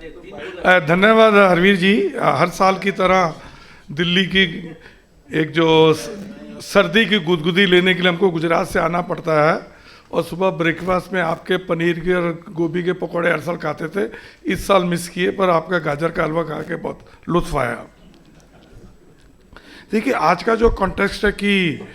धन्यवाद हरवीर जी। हर साल की तरह दिल्ली की एक जो सर्दी की गुदगुदी लेने के लिए हमको गुजरात से आना पड़ता है और सुबह ब्रेकफास्ट में आपके पनीर के और गोभी के पकौड़े हर साल खाते थे। इस साल मिस किए, पर आपका गाजर का हलवा खा के बहुत लुत्फ आया। देखिए, आज का जो कॉन्टेक्स्ट है कि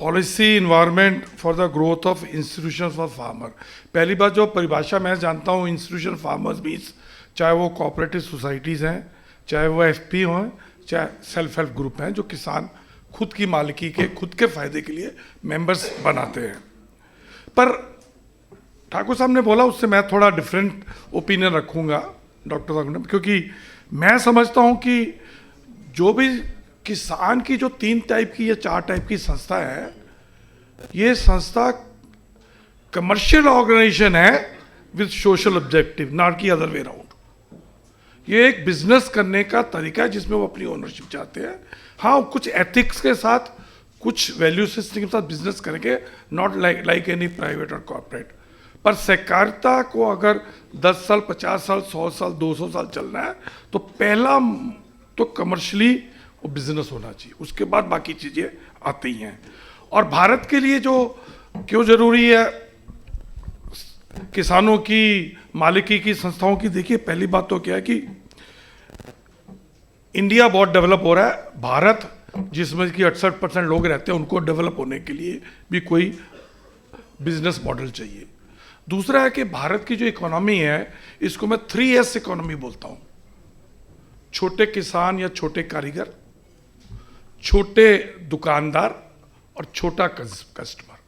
policy environment for the growth of institution for farmer. पहली बात जो परिभाषा मैं जानता हूँ इंस्टीट्यूशन फार्मर्स मीन्स, चाहे वो कोऑपरेटिव सोसाइटीज़ हैं, चाहे वो एफपी हों, चाहे सेल्फ हेल्प ग्रुप हैं, जो किसान खुद की मालिकी के खुद के फायदे के लिए मेंबर्स बनाते हैं। पर ठाकुर साहब ने बोला, उससे मैं थोड़ा डिफरेंट ओपिनियन रखूँगा डॉक्टर साहब ने, क्योंकि मैं समझता हूँ कि जो भी किसान की जो 3 टाइप की या 4 टाइप की संस्था है, ये संस्था कमर्शियल ऑर्गेनाइजेशन है विद सोशल ऑब्जेक्टिव, नॉट की अदर वे अराउंड। ये एक बिजनेस करने का तरीका है जिसमें वो अपनी ओनरशिप चाहते हैं। हाँ, कुछ एथिक्स के साथ, कुछ वैल्यू सिस्टम के साथ बिजनेस करेंगे, नॉट लाइक एनी प्राइवेट और कॉर्पोरेट। पर सहकारिता को अगर 10 साल, 50 साल, 100 साल, 200 साल चलना है तो पहला तो कमर्शियली वो बिजनेस होना चाहिए, उसके बाद बाकी चीज़ें आती हैं। और भारत के लिए जो क्यों ज़रूरी है किसानों की मालिकी की संस्थाओं की, देखिए पहली बात तो क्या है कि इंडिया बहुत डेवलप हो रहा है। भारत जिसमें कि 68% लोग रहते हैं, उनको डेवलप होने के लिए भी कोई बिजनेस मॉडल चाहिए। दूसरा है कि भारत की जो इकोनॉमी है, इसको मैं 3S इकोनॉमी बोलता हूँ। छोटे किसान या छोटे कारीगर, छोटे दुकानदार और छोटा कस्टमर।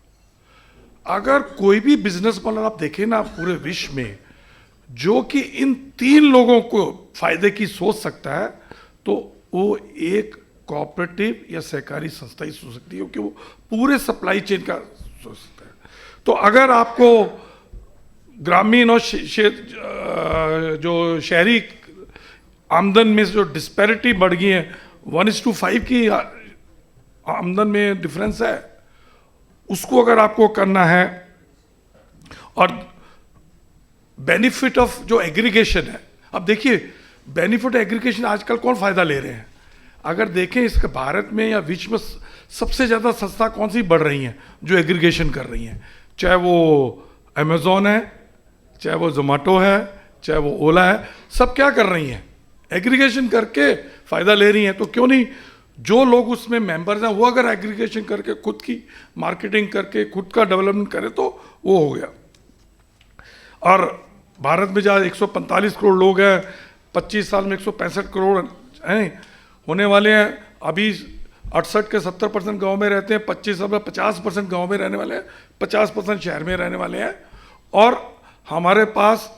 अगर कोई भी बिजनेस मॉडल आप देखें ना पूरे विश्व में, जो कि इन 3 लोगों को फायदे की सोच सकता है, तो वो एक कोऑपरेटिव या सहकारी संस्था ही सोच सकती है, क्योंकि वो पूरे सप्लाई चेन का सोच सकता है। तो अगर आपको ग्रामीण और जो शहरी आमदन में जो डिस्पैरिटी बढ़ गई है, 1:5 की आमदन में डिफरेंस है, उसको अगर आपको करना है, और बेनिफिट ऑफ जो एग्रीगेशन है, अब देखिए बेनिफिट एग्रीगेशन आजकल कौन फायदा ले रहे हैं? अगर देखें इसके भारत में या विश्व में सबसे ज़्यादा संस्था कौन सी बढ़ रही हैं जो एग्रीगेशन कर रही हैं? चाहे वो अमेज़ॉन है, चाहे वो जोमेटो है, चाहे वो ओला है, सब क्या कर रही हैं? एग्रीगेशन करके फ़ायदा ले रही हैं। तो क्यों नहीं जो लोग उसमें मेंबर्स हैं वो अगर एग्रीगेशन करके खुद की मार्केटिंग करके खुद का डेवलपमेंट करें तो वो हो गया। और भारत में जहाँ 145 करोड़ लोग हैं, 25 साल में 165 करोड़ हैं होने वाले हैं। अभी 68 के 70% गाँव में रहते हैं, 25 साल में 50% गाँव में रहने वाले हैं, 50% शहर में रहने वाले हैं। और हमारे पास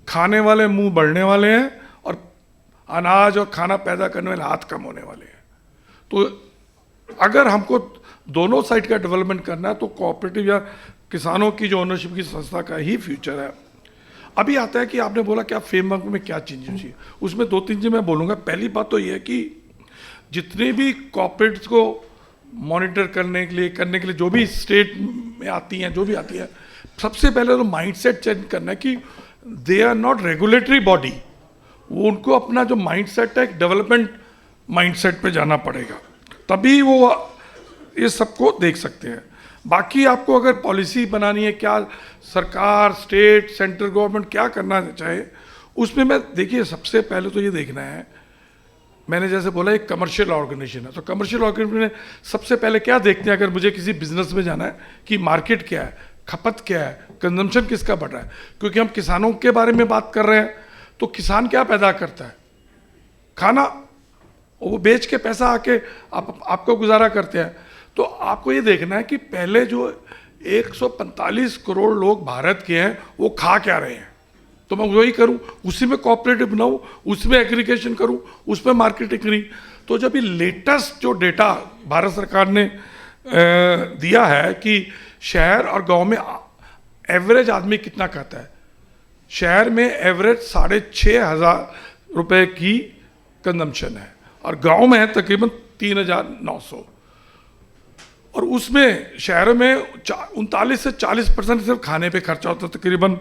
खाने वाले मुंह बढ़ने वाले हैं और अनाज और खाना पैदा करने वाले हाथ कम होने वाले हैं। तो अगर हमको दोनों साइड का डेवलपमेंट करना है तो कोऑपरेटिव या किसानों की जो ओनरशिप की संस्था का ही फ्यूचर है। अभी आता है कि आपने बोला कि आप फ्रेमवर्क में क्या चेंजेस चाहिए, उसमें 2-3 चीज़ें मैं बोलूँगा। पहली बात तो ये है कि जितने भी कॉर्पोरेट्स को मॉनिटर करने के लिए जो भी स्टेट में आती हैं, जो भी आती है, सबसे पहले तो माइंडसेट चेंज करना है कि they are not regulatory body. वो उनको अपना जो माइंडसेट है, एक डेवलपमेंट माइंडसेट पे जाना पड़ेगा, तभी वो ये सबको देख सकते हैं। बाकी आपको अगर पॉलिसी बनानी है, क्या सरकार, स्टेट, सेंट्रल गवर्नमेंट क्या करना चाहे, उसमें मैं देखिए सबसे पहले तो ये देखना है, मैंने जैसे बोला एक कमर्शियल ऑर्गेनाइजेशन है, तो कमर्शियल ऑर्गेनाइजेशन में सबसे पहले क्या देखते हैं, अगर मुझे किसी बिजनेस में जाना है, कि मार्केट क्या है, खपत क्या है, कंजम्पशन किसका बढ़ रहा है। क्योंकि हम किसानों के बारे में बात कर रहे हैं, तो किसान क्या पैदा करता है? खाना, वो बेच के पैसा आके आपको गुजारा करते हैं। तो आपको ये देखना है कि पहले जो 145 करोड़ लोग भारत के हैं वो खा क्या रहे हैं, तो मैं वही करूं, उसी में कोऑपरेटिव बनाऊं, उसमें एग्रीगेशन करूं, उसमें मार्केटिंग करी। तो जब ये लेटेस्ट जो डेटा भारत सरकार ने दिया है कि शहर और गांव में एवरेज आदमी कितना खाता है, शहर में एवरेज 6,500 रुपये की कंजम्पशन है और गांव में है तकरीबन 3,900। और उसमें शहरों में 39 से 40% सिर्फ खाने पे खर्चा होता है, तकरीबन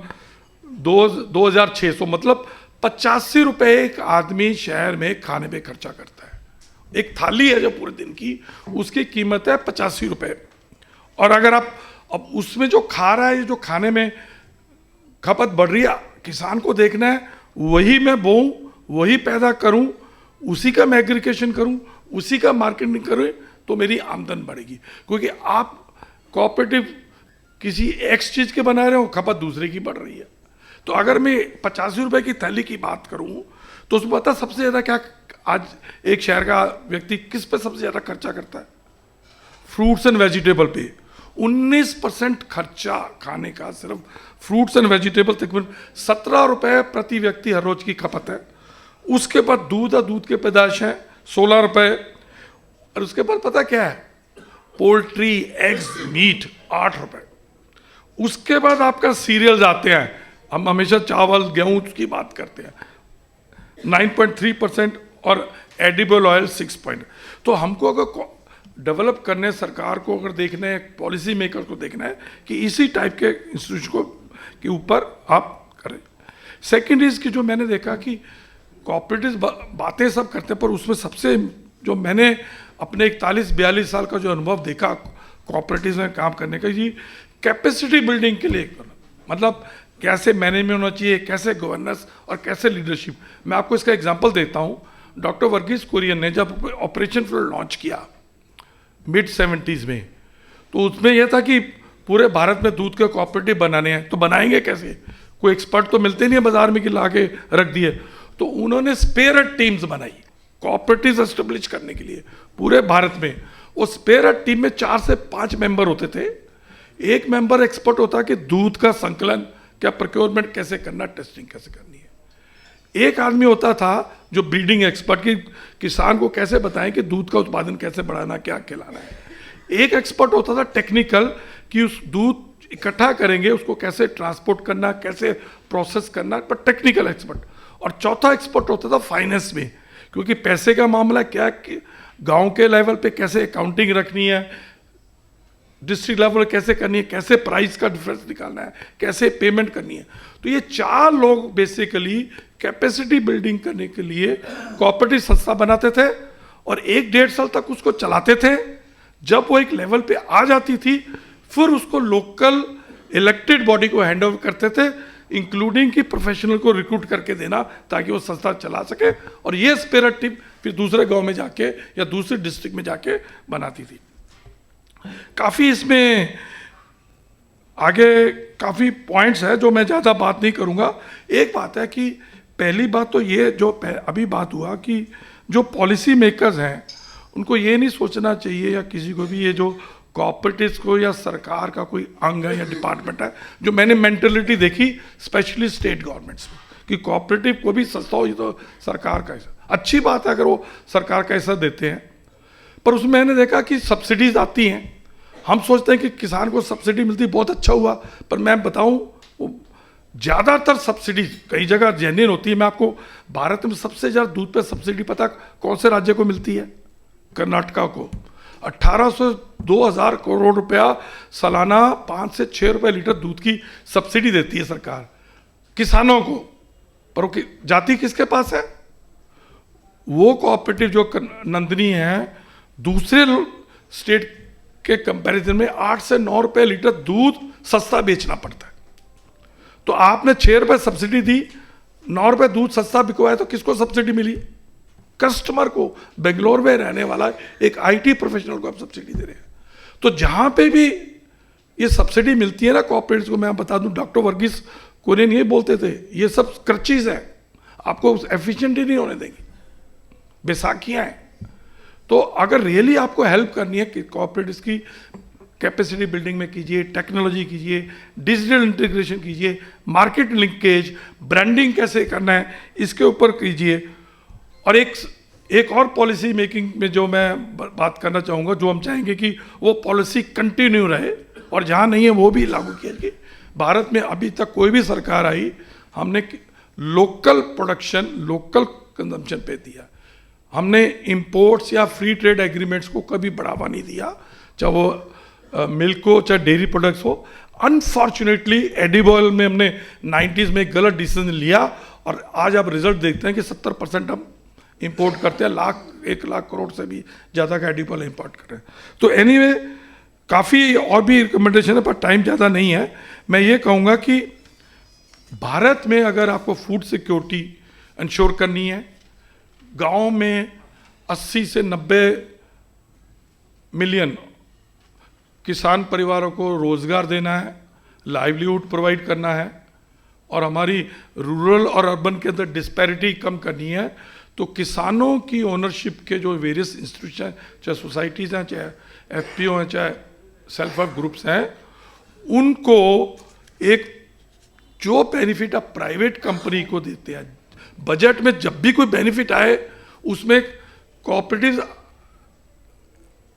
2,600, मतलब 85 रुपए एक आदमी शहर में खाने पे खर्चा करता है। एक थाली है जो पूरे दिन की, उसकी कीमत है 85 रुपए। और अगर आप अब उसमें जो खा रहा है, जो खाने में खपत बढ़ रही है, किसान को देखना है वही मैं बोऊं, वही पैदा करूं, उसी का मैं एग्रीगेशन करूं, उसी का मार्केटिंग करूं, तो मेरी आमदन बढ़ेगी। क्योंकि आप कोऑपरेटिव किसी एक्स चीज के बना रहे हो, खपत दूसरे की बढ़ रही है। तो अगर मैं 85 रुपए की थैली की बात करूं तो उसमें पता सबसे ज्यादा क्या आज एक शहर का व्यक्ति किस पे सबसे ज्यादा खर्चा करता है? फ्रूट्स एंड वेजिटेबल पे 19% खर्चा खाने का सिर्फ फ्रूट्स एंड वेजिटेबल। तकरीबन 17 रुपए प्रति व्यक्ति हर रोज की खपत है। उसके बाद दूध और दूध के पैदाश है 16 रुपए। और उसके बाद पता क्या है? पोल्ट्री, एग्स, मीट 8 रुपए। उसके बाद आपका सीरियल्स आते हैं, हम हमेशा चावल गेहूं की बात करते हैं, 9.3% और एडिबल ऑयल 6 तो हमको अगर डेवलप करने, सरकार को अगर देखना है, पॉलिसी मेकर को देखना है कि इसी टाइप के इंस्टीट्यूट को के ऊपर आप करें। सेकेंड इज कि जो मैंने देखा कि कोऑपरेटिव बातें सब करते हैं, पर उसमें सबसे जो मैंने अपने 41-42 साल का जो अनुभव देखा कोऑपरेटिव में काम करने का, ये कैपेसिटी बिल्डिंग के लिए मतलब कैसे मैनेजमेंट होना चाहिए, कैसे गवर्नेंस और कैसे लीडरशिप। मैं आपको इसका एग्जांपल देता हूं। डॉक्टर वर्गीस कुरियन ने जब ऑपरेशन फ्लो लॉन्च किया मिड 70s में, तो उसमें यह था कि पूरे भारत में दूध के कोऑपरेटिव बनाने हैं, तो बनाएंगे कैसे? कोई एक्सपर्ट तो मिलते नहीं है बाजार में कि ला के रख दिए। तो उन्होंने स्पेयर टीम्स बनाई कोऑपरेटिव एस्टेब्लिश करने के लिए पूरे भारत में। वो स्पेयर टीम में 4 से 5 मेंबर होते थे। एक मेंबर एक्सपर्ट होता कि दूध का संकलन, क्या प्रोक्योरमेंट कैसे करना, टेस्टिंग कैसे करनी है। एक आदमी होता था जो ब्रीडिंग एक्सपर्ट, की किसान को कैसे बताएं कि दूध का उत्पादन कैसे बढ़ाना, क्या खिलाना है। एक एक्सपर्ट होता था टेक्निकल, कि उस दूध इकट्ठा करेंगे उसको कैसे ट्रांसपोर्ट करना, कैसे प्रोसेस करना, पर टेक्निकल एक्सपर्ट। और चौथा एक्सपर्ट होता था फाइनेंस में, क्योंकि पैसे का मामला क्या कि गांव के लेवल पे कैसे अकाउंटिंग रखनी है, डिस्ट्रिक्ट लेवल कैसे करनी है, कैसे प्राइस का डिफरेंस निकालना है, कैसे पेमेंट करनी है। तो ये 4 लोग बेसिकली कैपेसिटी बिल्डिंग करने के लिए कोऑपरेटिव संस्था बनाते थे और 1-1.5 साल तक उसको चलाते थे। जब वो एक लेवल पे आ जाती थी, फिर उसको लोकल इलेक्टेड बॉडी को हैंड ओवर करते थे, इंक्लूडिंग कि प्रोफेशनल को रिक्रूट करके देना ताकि वो संस्था चला सके। और ये स्पिरिट टीम फिर दूसरे गांव में जाके या दूसरे डिस्ट्रिक्ट में जाके बनाती थी। काफ़ी इसमें आगे काफ़ी पॉइंट्स है जो मैं ज़्यादा बात नहीं करूँगा। एक बात है कि पहली बात तो ये जो अभी बात हुआ कि जो पॉलिसी मेकर्स हैं उनको ये नहीं सोचना चाहिए, या किसी को भी, ये जो कोऑपरेटिव्स को या सरकार का कोई अंग है या डिपार्टमेंट है, जो मैंने मेंटेलिटी देखी स्पेशली स्टेट गवर्नमेंट्स में, कि कोऑपरेटिव को भी सस्ता हो, ये तो सरकार का हिस्सा। अच्छी बात है अगर वो सरकार का हिस्सा देते हैं, पर उसमें मैंने देखा कि सब्सिडीज आती हैं। हम सोचते हैं कि किसान को सब्सिडी मिलती, बहुत अच्छा हुआ, पर मैं बताऊं ज़्यादातर सब्सिडी कई जगह जेन्युइन होती है। मैं आपको भारत में सबसे ज़्यादा दूध पे सब्सिडी पता कौन से राज्य को मिलती है? कर्नाटका को। 1800-2000 करोड़ रुपया सालाना 5 से 6 रुपये लीटर दूध की सब्सिडी देती है सरकार किसानों को। पर वो जाती किसके पास है? वो कोऑपरेटिव जो नंदनी है, दूसरे स्टेट के कंपैरिजन में 8 से 9 रुपये लीटर दूध सस्ता बेचना पड़ता है। तो आपने 6 रुपये सब्सिडी दी, 9 रुपये दूध सस्ता बिकवाया, तो किसको सब्सिडी मिली? कस्टमर को। बेंगलोर में रहने वाला एक आईटी प्रोफेशनल को आप सब्सिडी दे रहे हैं। तो जहां पे भी ये सब्सिडी मिलती है ना कोऑपरेटिव्स को, मैं बता दूं डॉक्टर वर्गीस कुरियन ये बोलते थे, ये सब क्रचीज है, आपको एफिशिएंट ही नहीं होने देंगी, बैसाखियां हैं। तो अगर रियली आपको हेल्प करनी है कि कोऑपरेटिव्स की कैपेसिटी बिल्डिंग में कीजिए, टेक्नोलॉजी कीजिए, डिजिटल इंटीग्रेशन कीजिए, मार्केट लिंकेज, ब्रांडिंग कैसे करना है इसके ऊपर कीजिए। और एक और पॉलिसी मेकिंग में जो मैं बात करना चाहूँगा, जो हम चाहेंगे कि वो पॉलिसी कंटिन्यू रहे और जहाँ नहीं है वो भी लागू किया जाए। भारत में अभी तक कोई भी सरकार आई, हमने लोकल प्रोडक्शन, लोकल कंजम्पशन पे दिया। हमने इंपोर्ट्स या फ्री ट्रेड एग्रीमेंट्स को कभी बढ़ावा नहीं दिया, चाहे वो मिल्क हो चाहे डेयरी प्रोडक्ट्स हो। अनफॉर्चुनेटली एडिबल में हमने 90s में एक गलत डिसीजन लिया और आज आप रिजल्ट देखते हैं कि 70% हम इंपोर्ट करते हैं, 1 लाख करोड़ से भी ज़्यादा का एडिबल इंपोर्ट कर रहे हैं। तो एनीवे काफ़ी और भी रिकमेंडेशन है पर टाइम ज़्यादा नहीं है। मैं ये कहूँगा कि भारत में अगर आपको फूड सिक्योरिटी इंश्योर करनी है, गांव में 80 से 90 मिलियन किसान परिवारों को रोजगार देना है, लाइवलीहुड प्रोवाइड करना है और हमारी रूरल और अर्बन के अंदर डिस्पैरिटी कम करनी है, तो किसानों की ओनरशिप के जो वेरियस इंस्टीट्यूशन, चाहे सोसाइटीज़ हैं, चाहे एफपीओ हैं, चाहे सेल्फ हेल्प ग्रुप्स हैं, उनको एक जो बेनिफिट आप प्राइवेट कंपनी को देते हैं, बजट में जब भी कोई बेनिफिट आए उसमें कोऑपरेटिव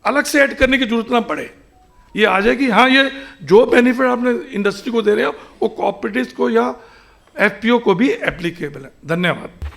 अलग से ऐड करने की जरूरत ना पड़े। ये आ जाए कि हाँ, ये जो बेनिफिट आपने इंडस्ट्री को दे रहे हो वो कोऑपरेटिव्स को या एफपीओ को भी एप्लीकेबल है। धन्यवाद।